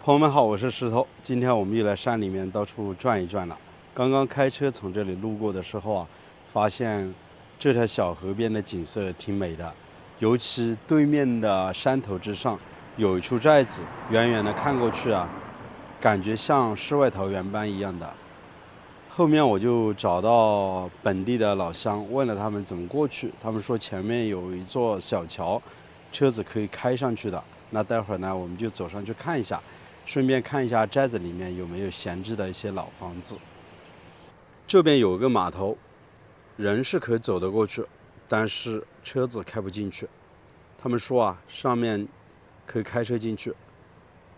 朋友们好，我是石头。今天我们又来山里面到处转一转了。刚刚开车从这里路过的时候啊，发现这条小河边的景色挺美的，尤其对面的山头之上有一处寨子，远远的看过去啊，感觉像世外桃源般一样的。后面我就找到本地的老乡，问了他们怎么过去，他们说前面有一座小桥，车子可以开上去的。那待会儿呢，我们就走上去看一下，顺便看一下寨子里面有没有闲置的一些老房子。这边有个码头，人是可以走得过去，但是车子开不进去。他们说啊，上面可以开车进去，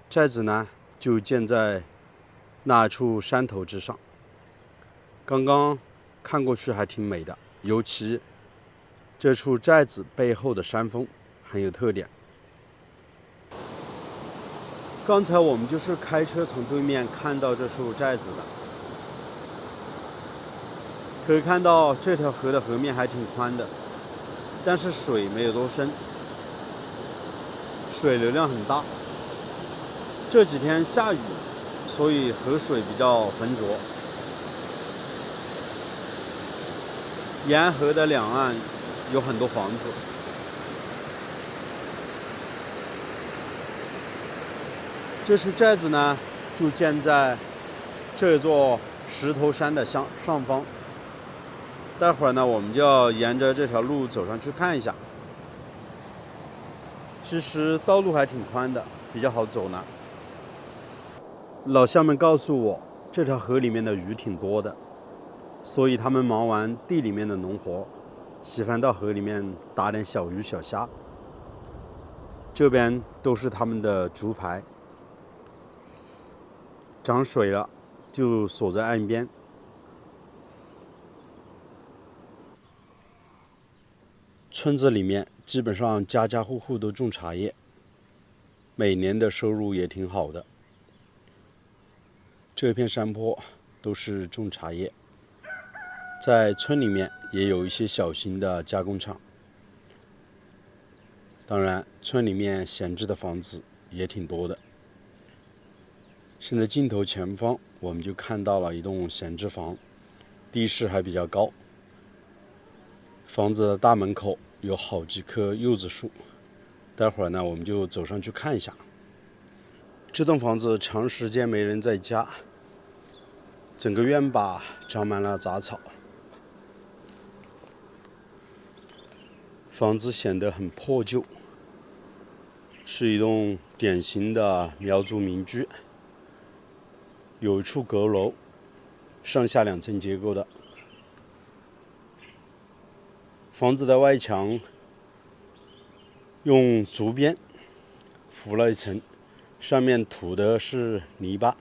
寨子呢就建在那处山头之上。刚刚看过去还挺美的，尤其这处寨子背后的山峰很有特点。刚才我们就是开车从对面看到这处寨子的，可以看到这条河的河面还挺宽的，但是水没有多深，水流量很大。这几天下雨，所以河水比较浑浊。沿河的两岸有很多房子，这处寨子呢就建在这座石头山的上方。待会儿呢，我们就要沿着这条路走上去看一下。其实道路还挺宽的，比较好走呢。老乡们告诉我，这条河里面的鱼挺多的，所以他们忙完地里面的农活，喜欢到河里面打点小鱼小虾。这边都是他们的竹排，涨水了就锁在岸边。村子里面基本上家家户户都种茶叶，每年的收入也挺好的。这片山坡都是种茶叶，在村里面也有一些小型的加工厂。当然，村里面闲置的房子也挺多的。现在镜头前方，我们就看到了一栋闲置房，地势还比较高。房子的大门口有好几棵柚子树，待会儿呢，我们就走上去看一下。这栋房子长时间没人在家，整个院坝长满了杂草，房子显得很破旧，是一栋典型的苗族民居。有一处阁楼，上下2层结构的。房子的外墙用竹编覆了一层，上面涂的是泥巴，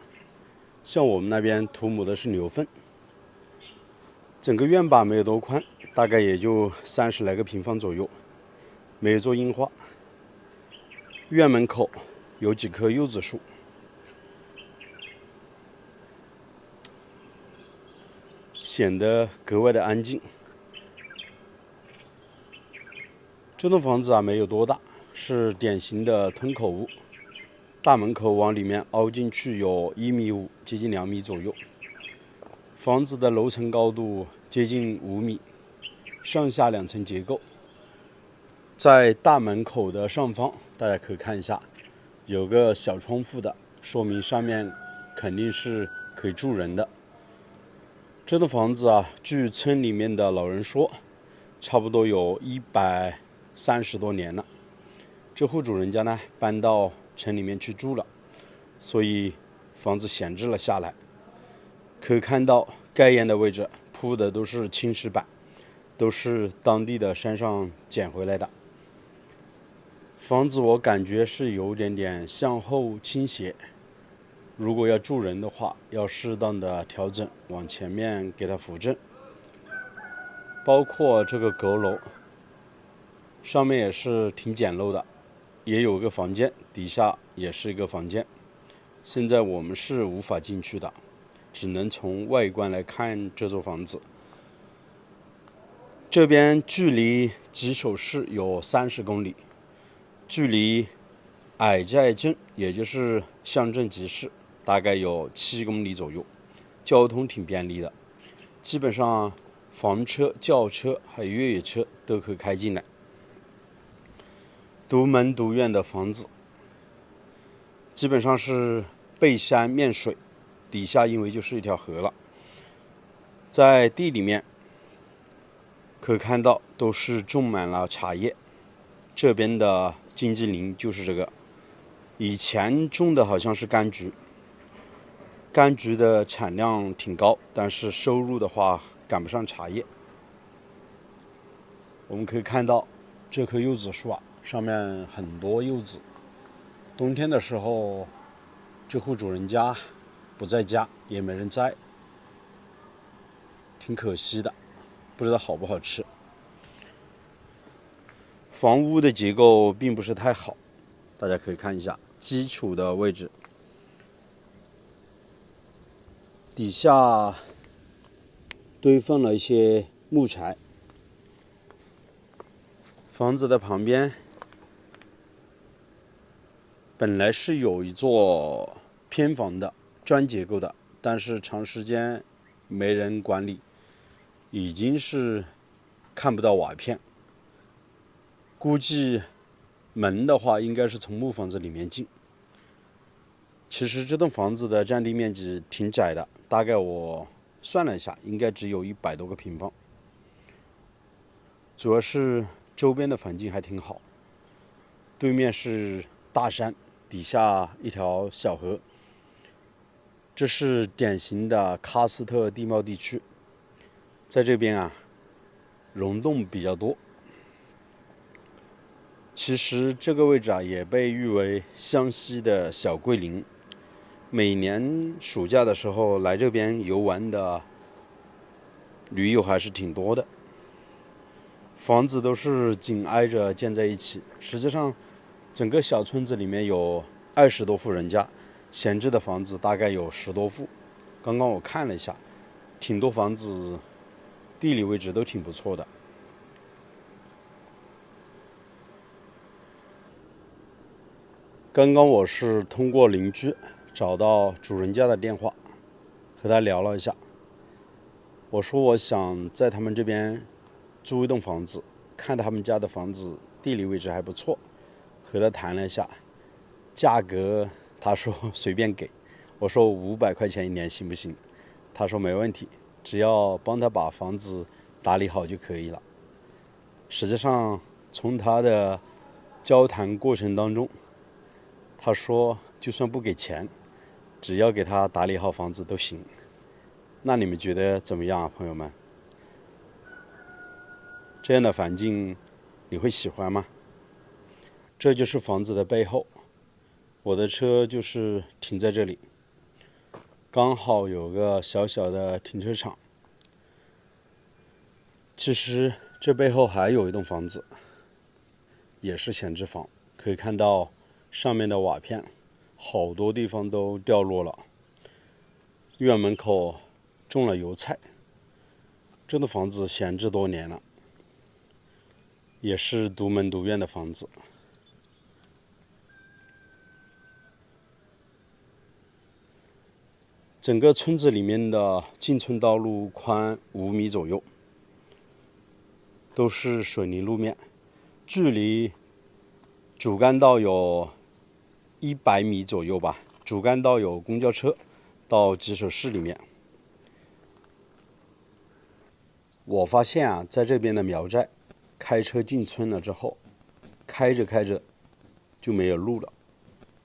像我们那边涂抹的是牛粪。整个院坝没有多宽，大概也就30来个平方左右，没有做硬化。院门口有几棵柚子树，显得格外的安静。这栋房子啊没有多大，是典型的吞口屋，大门口往里面凹进去有1.5米，接近2米左右。房子的楼层高度接近5米，上下2层结构。在大门口的上方，大家可以看一下，有个小窗户的，说明上面肯定是可以住人的。这栋房子啊，据村里面的老人说，差不多有130多年了。这户主人家呢，搬到城里面去住了，所以房子闲置了下来。可以看到盖檐的位置铺的都是青石板，都是当地的山上捡回来的。房子我感觉是有点向后倾斜，如果要住人的话，要适当的调整，往前面给它扶正。包括这个阁楼，上面也是挺简陋的，也有个房间，底下也是一个房间。现在我们是无法进去的，只能从外观来看这座房子。这边距离吉首市有30公里，距离矮寨镇，也就是乡镇集市，大概有7公里左右，交通挺便利的，基本上房车、轿车还有越野车都可以开进来。独门独院的房子，基本上是背山面水，底下因为就是一条河了。在地里面可看到都是种满了茶叶，这边的经济林就是这个。以前种的好像是柑橘，柑橘的产量挺高，但是收入的话赶不上茶叶。我们可以看到这棵柚子树啊，上面很多柚子。冬天的时候，这户主人家不在家，也没人摘，挺可惜的，不知道好不好吃。房屋的结构并不是太好，大家可以看一下基础的位置，底下堆放了一些木材。房子的旁边本来是有一座偏房的砖结构的，但是长时间没人管理，已经是看不到瓦片。估计门的话应该是从木房子里面进。其实这栋房子的占地面积挺窄的，大概我算了一下，应该只有100多个平方。主要是周边的环境还挺好，对面是大山，底下一条小河。这是典型的喀斯特地貌地区，在这边啊，溶洞比较多。其实这个位置啊，也被誉为湘西的小桂林。每年暑假的时候来这边游玩的驴友还是挺多的。房子都是紧挨着建在一起，实际上整个小村子里面有20多户人家，闲置的房子大概有10多户。刚刚我看了一下，挺多房子地理位置都挺不错的。刚刚我是通过邻居找到主人家的电话，和他聊了一下。我说我想在他们这边租一栋房子，看他们家的房子地理位置还不错，和他谈了一下，价格他说随便给。我说500块钱1年行不行？他说没问题，只要帮他把房子打理好就可以了。实际上从他的交谈过程当中，他说就算不给钱，只要给他打理好房子都行。那你们觉得怎么样啊，朋友们？这样的环境你会喜欢吗？这就是房子的背后，我的车就是停在这里，刚好有个小小的停车场。其实这背后还有一栋房子，也是闲置房，可以看到上面的瓦片好多地方都掉落了。院门口种了油菜，这栋房子闲置多年了，也是独门独院的房子。整个村子里面的进村道路宽5米左右，都是水泥路面，距离主干道有100米左右吧。主干道有公交车到集水市里面。我发现啊，在这边的苗寨，开车进村了之后，开着开着就没有路了。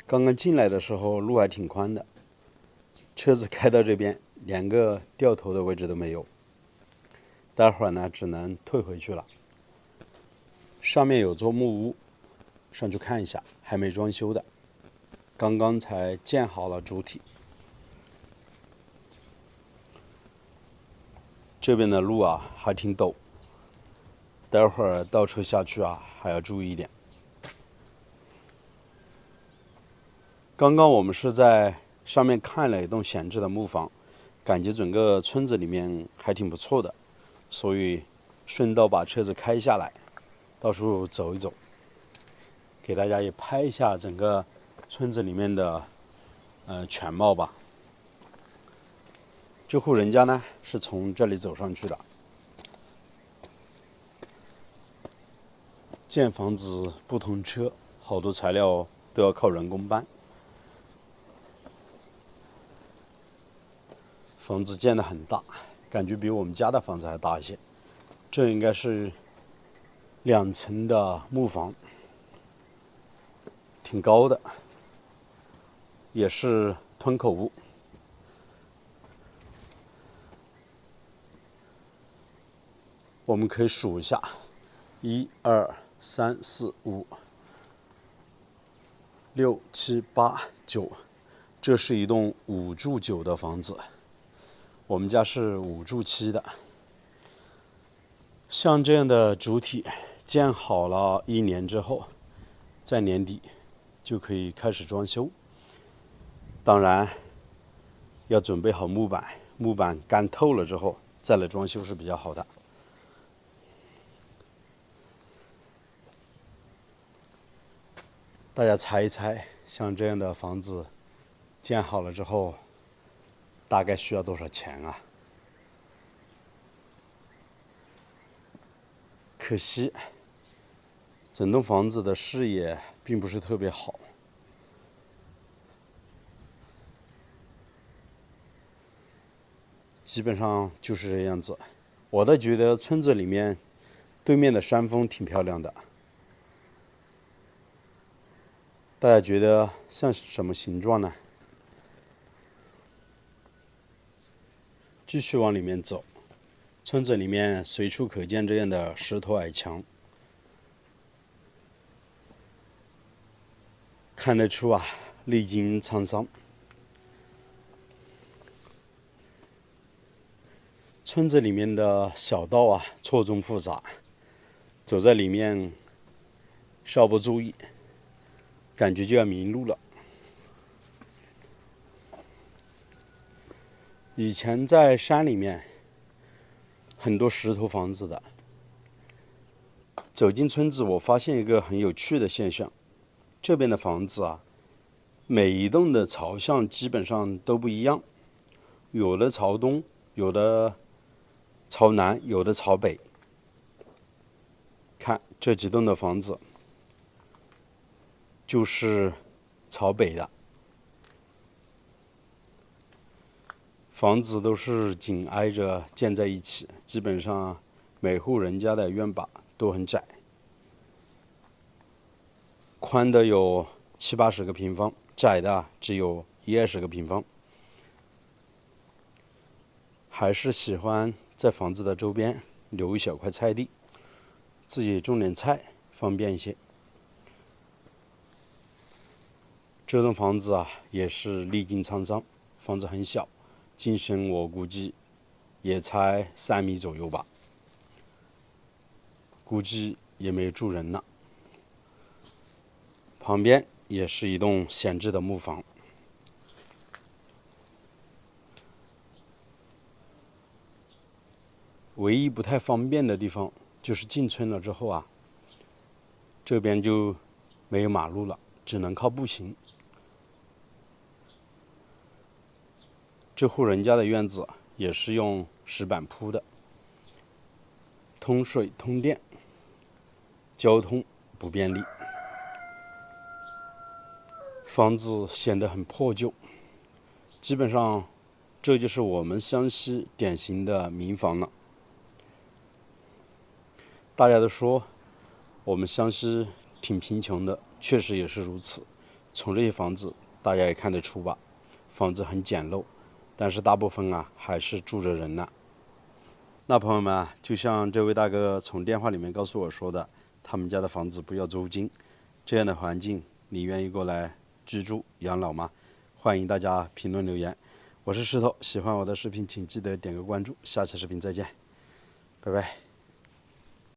刚刚进来的时候路还挺宽的，车子开到这边连个掉头的位置都没有。待会儿呢，只能退回去了。上面有座木屋，上去看一下，还没装修的，刚刚才建好了主体。这边的路啊还挺陡，待会儿倒车下去啊还要注意一点。刚刚我们是在上面看了一栋闲置的木房，感觉整个村子里面还挺不错的，所以顺道把车子开下来，到处走一走，给大家也拍一下整个村子里面的全貌吧。这户人家呢是从这里走上去的。建房子不通车，好多材料都要靠人工搬。房子建得很大，感觉比我们家的房子还大一些。这应该是2层的木房，挺高的，也是吞口屋。我们可以数一下，1、2、3、4、5、6、7、8、9，这是一栋5住9的房子。我们家是5住7的。像这样的主体建好了1年之后，在年底就可以开始装修。当然要准备好木板，木板干透了之后再来装修是比较好的。大家猜一猜，像这样的房子建好了之后，大概需要多少钱啊？可惜，整栋房子的视野并不是特别好。基本上就是这样子。我倒觉得村子里面对面的山峰挺漂亮的。大家觉得像什么形状呢？继续往里面走，村子里面随处可见这样的石头矮墙，看得出啊，历经沧桑。村子里面的小道啊，错综复杂，走在里面稍不注意，感觉就要迷路了。以前在山里面，很多石头房子的。走进村子，我发现一个很有趣的现象：这边的房子啊，每一栋的朝向基本上都不一样，有的朝东，有的朝南，有的朝北。看这几栋的房子，就是朝北的。房子都是紧挨着建在一起，基本上每户人家的院坝都很窄，宽的有70、80个平方，窄的只有10、20个平方。还是喜欢在房子的周边留一小块菜地，自己种点菜方便一些。这栋房子啊，也是历经沧桑，房子很小。进深我估计也才3米左右吧，估计也没住人呢。旁边也是一栋闲置的木房。唯一不太方便的地方就是进村了之后啊，这边就没有马路了，只能靠步行。这户人家的院子也是用石板铺的，通水通电，交通不便利，房子显得很破旧。基本上，这就是我们湘西典型的民房了。大家都说我们湘西挺贫穷的，确实也是如此。从这些房子大家也看得出吧，房子很简陋。但是大部分啊还是住着人呢。那朋友们啊，就像这位大哥从电话里面告诉我说的，他们家的房子不要租金，这样的环境你愿意过来居住养老吗？欢迎大家评论留言。我是石头，喜欢我的视频请记得点个关注，下期视频再见，拜拜。